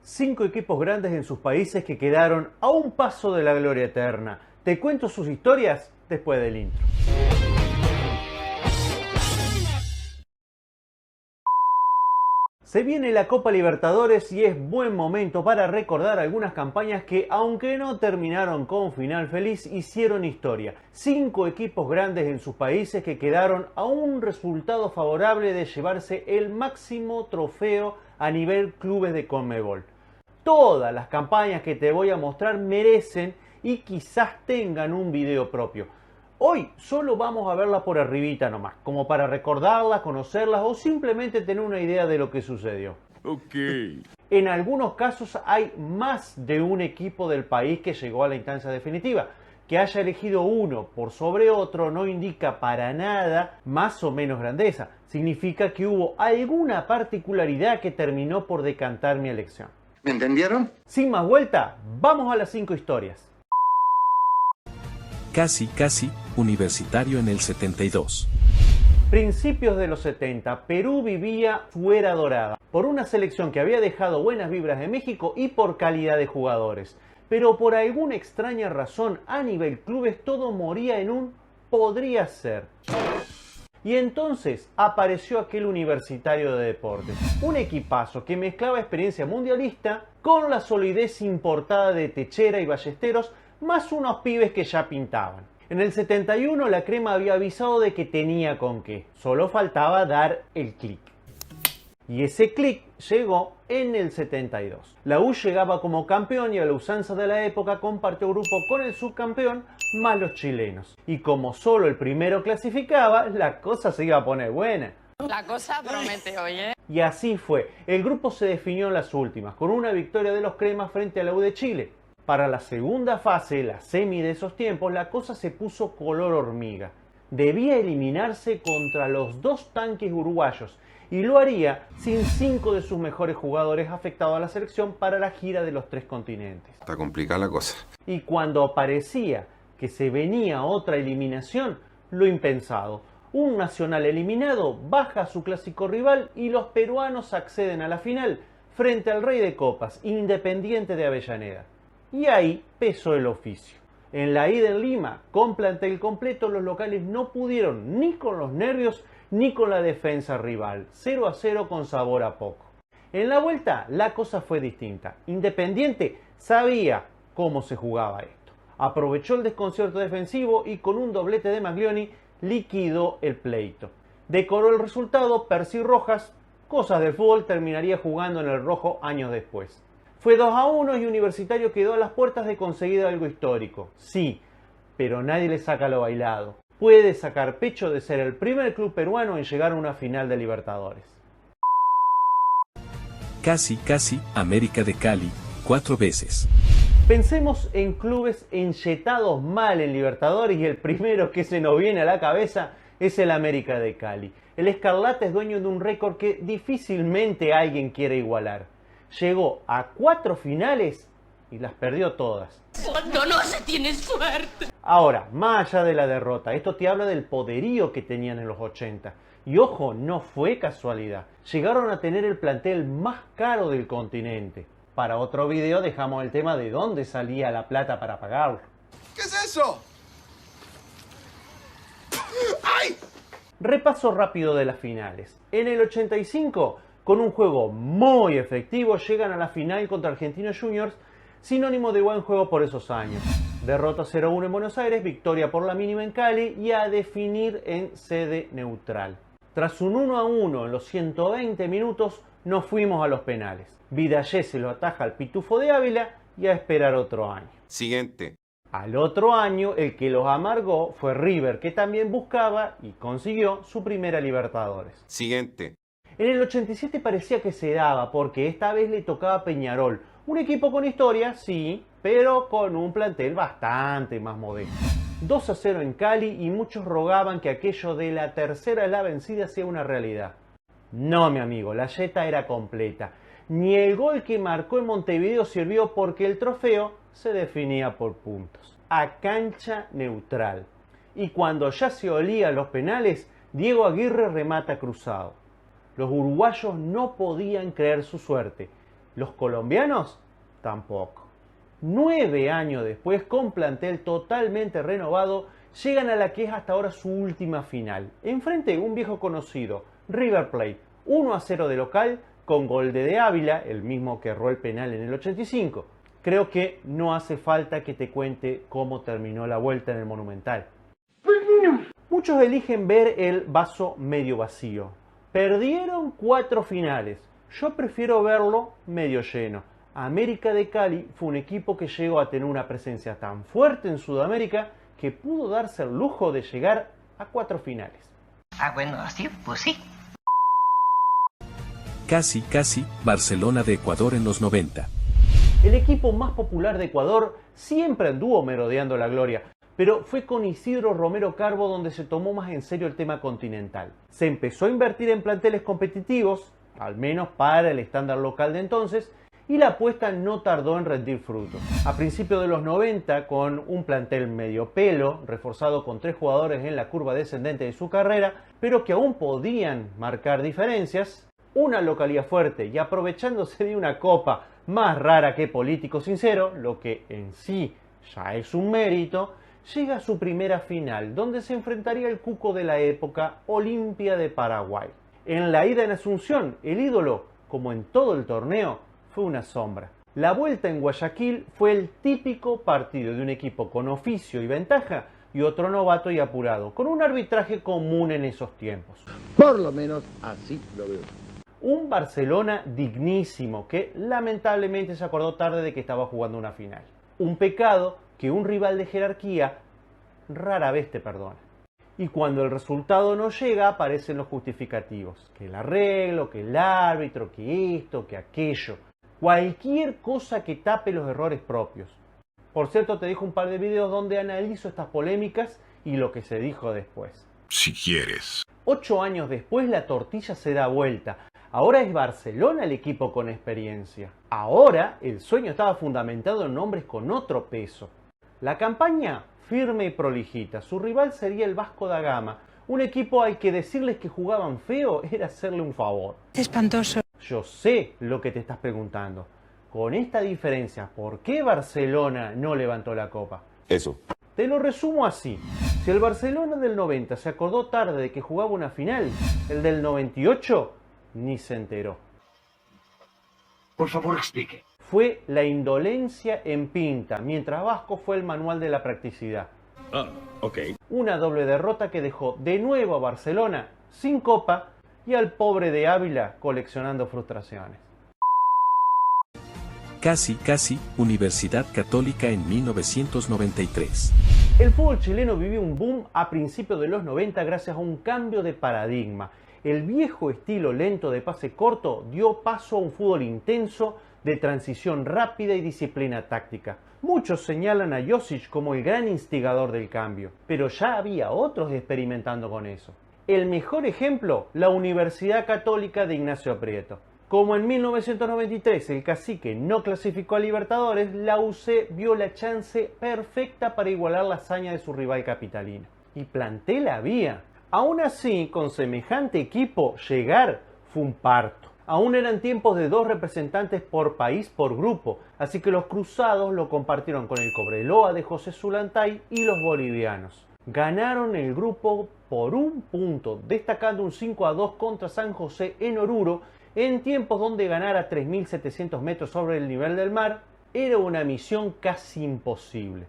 5 equipos grandes en sus países que quedaron a un paso de la gloria eterna. Te cuento sus historias después del intro. Se viene la Copa Libertadores y es buen momento para recordar algunas campañas que, aunque no terminaron con final feliz, hicieron historia. 5 equipos grandes en sus países que quedaron a un resultado favorable de llevarse el máximo trofeo a nivel clubes de Conmebol. Todas las campañas que te voy a mostrar merecen y quizás tengan un video propio. Hoy solo vamos a verla por arribita nomás, como para recordarlas, conocerlas o simplemente tener una idea de lo que sucedió. Ok. En algunos casos hay más de un equipo del país que llegó a la instancia definitiva. Que haya elegido uno por sobre otro no indica para nada más o menos grandeza. Significa que hubo alguna particularidad que terminó por decantar mi elección. ¿Me entendieron? Sin más vuelta, vamos a las 5 historias. Casi, Universitario en el 72. Principios de los 70, Perú vivía su era dorada, por una selección que había dejado buenas vibras de México y por calidad de jugadores. Pero por alguna extraña razón, a nivel clubes todo moría en un podría ser. Y entonces apareció aquel Universitario de Deportes, un equipazo que mezclaba experiencia mundialista con la solidez importada de Techera y Ballesteros, más unos pibes que ya pintaban. En el 71 la crema había avisado de que tenía con qué, solo faltaba dar el clic. Y ese clic llegó en el 72. La U llegaba como campeón y a la usanza de la época compartió grupo con el subcampeón más los chilenos. Y como solo el primero clasificaba, la cosa se iba a poner buena. La cosa promete hoy, ¿eh? Y así fue. El grupo se definió en las últimas, con una victoria de los cremas frente a la U de Chile. Para la segunda fase, la semi de esos tiempos, la cosa se puso color hormiga. Debía eliminarse contra los 2 tanques uruguayos y lo haría sin 5 de sus mejores jugadores afectados a la selección para la gira de los 3 continentes. Está complicada la cosa. Y cuando parecía que se venía otra eliminación, lo impensado. Un nacional eliminado baja a su clásico rival y los peruanos acceden a la final frente al Rey de Copas, Independiente de Avellaneda. Y ahí pesó el oficio. En la ida en Lima, con plantel completo, los locales no pudieron ni con los nervios ni con la defensa rival. 0-0 con sabor a poco. En la vuelta, la cosa fue distinta. Independiente sabía cómo se jugaba esto. Aprovechó el desconcierto defensivo y con un doblete de Maglioni liquidó el pleito. Decoró el resultado, Percy Rojas, cosas del fútbol, terminaría jugando en el rojo años después. Fue 2-1 y Universitario quedó a las puertas de conseguir algo histórico. Sí, pero nadie le saca lo bailado. Puede sacar pecho de ser el primer club peruano en llegar a una final de Libertadores. Casi, América de Cali, 4 veces. Pensemos en clubes enyetados mal en Libertadores y el primero que se nos viene a la cabeza es el América de Cali. El Escarlata es dueño de un récord que difícilmente alguien quiere igualar. Llegó a 4 finales y las perdió todas. Cuando no se tiene suerte. Ahora, más allá de la derrota, esto te habla del poderío que tenían en los 80. Y ojo, no fue casualidad. Llegaron a tener el plantel más caro del continente. Para otro video dejamos el tema de dónde salía la plata para pagarlo. ¿Qué es eso? ¡Ay! Repaso rápido de las finales. En el 85, con un juego muy efectivo, llegan a la final contra Argentinos Juniors, sinónimo de buen juego por esos años. Derrota 0-1 en Buenos Aires, victoria por la mínima en Cali y a definir en sede neutral. Tras un 1-1 en los 120 minutos, nos fuimos a los penales. Vidallé se lo ataja al Pitufo de Ávila y a esperar otro año. Siguiente. Al otro año, el que los amargó fue River, que también buscaba y consiguió su primera Libertadores. Siguiente. En el 87 parecía que se daba, porque esta vez le tocaba a Peñarol. Un equipo con historia, sí, pero con un plantel bastante más modesto. 2-0 en Cali y muchos rogaban que aquello de la tercera es la vencida sea una realidad. No, mi amigo, la yeta era completa. Ni el gol que marcó en Montevideo sirvió porque el trofeo se definía por puntos. A cancha neutral. Y cuando ya se olían los penales, Diego Aguirre remata cruzado. Los uruguayos no podían creer su suerte. Los colombianos tampoco. 9 años después, con plantel totalmente renovado, llegan a la que es hasta ahora su última final. Enfrente un viejo conocido, River Plate, 1-0 de local, con gol de Ávila, el mismo que erró el penal en el 85. Creo que no hace falta que te cuente cómo terminó la vuelta en el Monumental. Muchos eligen ver el vaso medio vacío. Perdieron 4 finales. Yo prefiero verlo medio lleno. América de Cali fue un equipo que llegó a tener una presencia tan fuerte en Sudamérica que pudo darse el lujo de llegar a 4 finales. Ah, bueno, así, pues sí. Casi, Barcelona de Ecuador en los 90. El equipo más popular de Ecuador siempre anduvo merodeando la gloria, pero fue con Isidro Romero Carbo donde se tomó más en serio el tema continental. Se empezó a invertir en planteles competitivos, al menos para el estándar local de entonces, y la apuesta no tardó en rendir frutos. A principios de los 90, con un plantel medio pelo, reforzado con 3 jugadores en la curva descendente de su carrera, pero que aún podían marcar diferencias, una localidad fuerte y aprovechándose de una copa más rara que político sincero, lo que en sí ya es un mérito, llega a su primera final, donde se enfrentaría el cuco de la época, Olimpia de Paraguay. En la ida en Asunción, el ídolo, como en todo el torneo, fue una sombra. La vuelta en Guayaquil fue el típico partido de un equipo con oficio y ventaja y otro novato y apurado, con un arbitraje común en esos tiempos. Por lo menos así lo veo. Un Barcelona dignísimo que lamentablemente se acordó tarde de que estaba jugando una final. Un pecado que un rival de jerarquía rara vez te perdona. Y cuando el resultado no llega aparecen los justificativos. Que el arreglo, que el árbitro, que esto, que aquello. Cualquier cosa que tape los errores propios. Por cierto, te dejo un par de videos donde analizo estas polémicas y lo que se dijo después. Si quieres. 8 años después la tortilla se da vuelta. Ahora es Barcelona el equipo con experiencia. Ahora el sueño estaba fundamentado en nombres con otro peso. La campaña firme y prolijita. Su rival sería el Vasco da Gama. Un equipo al que decirles que jugaban feo era hacerle un favor. Espantoso. Yo sé lo que te estás preguntando. Con esta diferencia, ¿por qué Barcelona no levantó la copa? Eso. Te lo resumo así. Si el Barcelona del 90 se acordó tarde de que jugaba una final, el del 98 ni se enteró. Por favor, explique. Fue la indolencia en pinta, mientras Vasco fue el manual de la practicidad. Ok. Una doble derrota que dejó de nuevo a Barcelona sin copa y al pobre de Ávila coleccionando frustraciones. Casi, Universidad Católica en 1993. El fútbol chileno vivió un boom a principios de los 90 gracias a un cambio de paradigma. El viejo estilo lento de pase corto dio paso a un fútbol intenso, de transición rápida y disciplina táctica. Muchos señalan a Josic como el gran instigador del cambio, pero ya había otros experimentando con eso. El mejor ejemplo, la Universidad Católica de Ignacio Prieto. Como en 1993 el Cacique no clasificó a Libertadores, la UC vio la chance perfecta para igualar la hazaña de su rival capitalino. Y plantel había. Aún así, con semejante equipo, llegar fue un parto. Aún eran tiempos de 2 representantes por país por grupo, así que los cruzados lo compartieron con el Cobreloa de José Zulantay y los bolivianos. Ganaron el grupo por 1 punto, destacando un 5-2 contra San José en Oruro, en tiempos donde ganar a 3.700 metros sobre el nivel del mar era una misión casi imposible.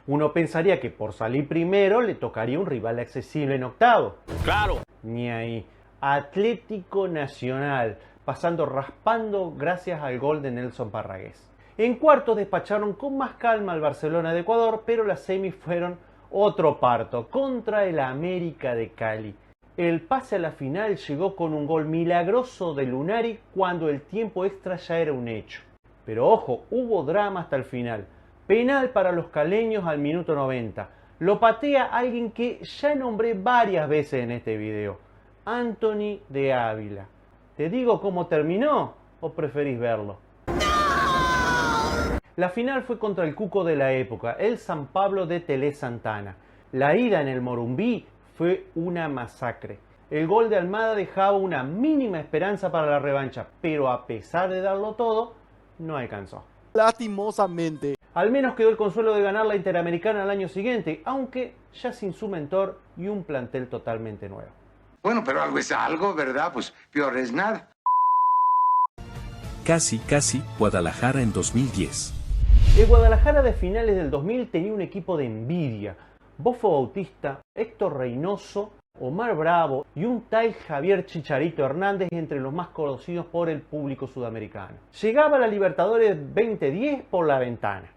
Uno pensaría que por salir primero le tocaría un rival accesible en octavo. ¡Claro! Ni ahí. Atlético Nacional, pasando raspando gracias al gol de Nelson Parragués. En cuartos despacharon con más calma al Barcelona de Ecuador, pero las semis fueron otro parto contra el América de Cali. El pase a la final llegó con un gol milagroso de Lunari cuando el tiempo extra ya era un hecho. Pero ojo, hubo drama hasta el final. Penal para los caleños al minuto 90. Lo patea alguien que ya nombré varias veces en este video. Anthony de Ávila. ¿Te digo cómo terminó o preferís verlo? La final fue contra el cuco de la época, el San Pablo de Tele Santana. La ida en el Morumbí fue una masacre. El gol de Almada dejaba una mínima esperanza para la revancha, pero a pesar de darlo todo, no alcanzó. Lastimosamente. Al menos quedó el consuelo de ganar la Interamericana al año siguiente, aunque ya sin su mentor y un plantel totalmente nuevo. Bueno, pero algo es algo, ¿verdad? Pues peor es nada. Casi, Guadalajara en 2010. El Guadalajara de finales del 2000 tenía un equipo de envidia. Bofo Bautista, Héctor Reynoso, Omar Bravo y un tal Javier Chicharito Hernández entre los más conocidos por el público sudamericano. Llegaba a la Libertadores 2010 por la ventana.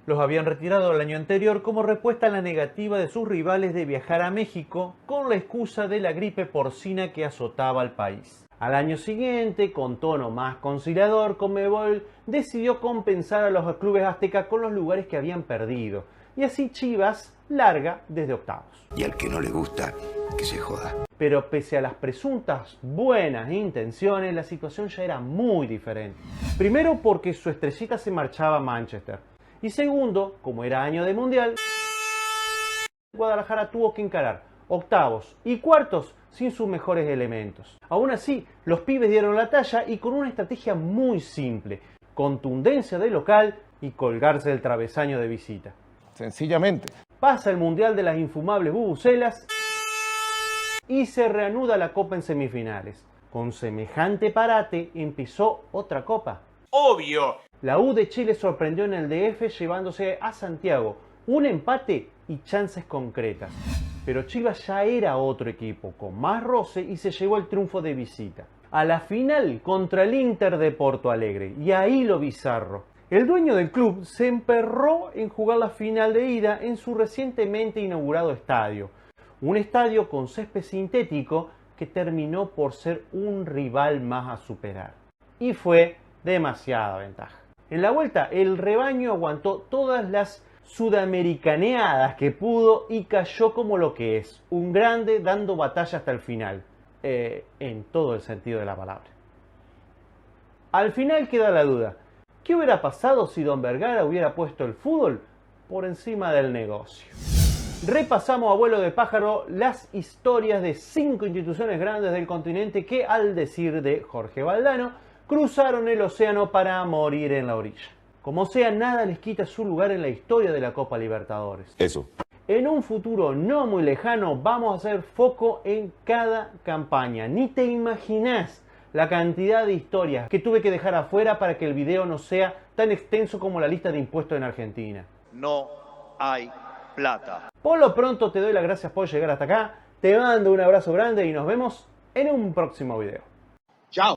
Los habían retirado el año anterior como respuesta a la negativa de sus rivales de viajar a México con la excusa de la gripe porcina que azotaba al país. Al año siguiente, con tono más conciliador, Conmebol decidió compensar a los clubes aztecas con los lugares que habían perdido. Y así Chivas larga desde octavos. Y al que no le gusta, que se joda. Pero pese a las presuntas buenas intenciones, la situación ya era muy diferente. Primero porque su estrellita se marchaba a Manchester. Y segundo, como era año de mundial, Guadalajara tuvo que encarar octavos y cuartos sin sus mejores elementos. Aún así, los pibes dieron la talla y con una estrategia muy simple: contundencia de local y colgarse del travesaño de visita. Sencillamente. Pasa el mundial de las infumables bubucelas y se reanuda la Copa en semifinales. Con semejante parate empezó otra Copa. Obvio. La U de Chile sorprendió en el DF llevándose a Santiago un empate y chances concretas. Pero Chivas ya era otro equipo, con más roce, y se llevó el triunfo de visita. A la final contra el Inter de Porto Alegre, y ahí lo bizarro. El dueño del club se emperró en jugar la final de ida en su recientemente inaugurado estadio. Un estadio con césped sintético que terminó por ser un rival más a superar. Y fue demasiada ventaja. En la vuelta, el rebaño aguantó todas las sudamericaneadas que pudo y cayó como lo que es, un grande dando batalla hasta el final, en todo el sentido de la palabra. Al final queda la duda: ¿qué hubiera pasado si Don Vergara hubiera puesto el fútbol por encima del negocio? Repasamos a vuelo de pájaro las historias de 5 instituciones grandes del continente que, al decir de Jorge Valdano, cruzaron el océano para morir en la orilla. Como sea, nada les quita su lugar en la historia de la Copa Libertadores. Eso. En un futuro no muy lejano vamos a hacer foco en cada campaña. Ni te imaginás la cantidad de historias que tuve que dejar afuera para que el video no sea tan extenso como la lista de impuestos en Argentina. No hay plata. Por lo pronto te doy las gracias por llegar hasta acá, te mando un abrazo grande y nos vemos en un próximo video. Chao.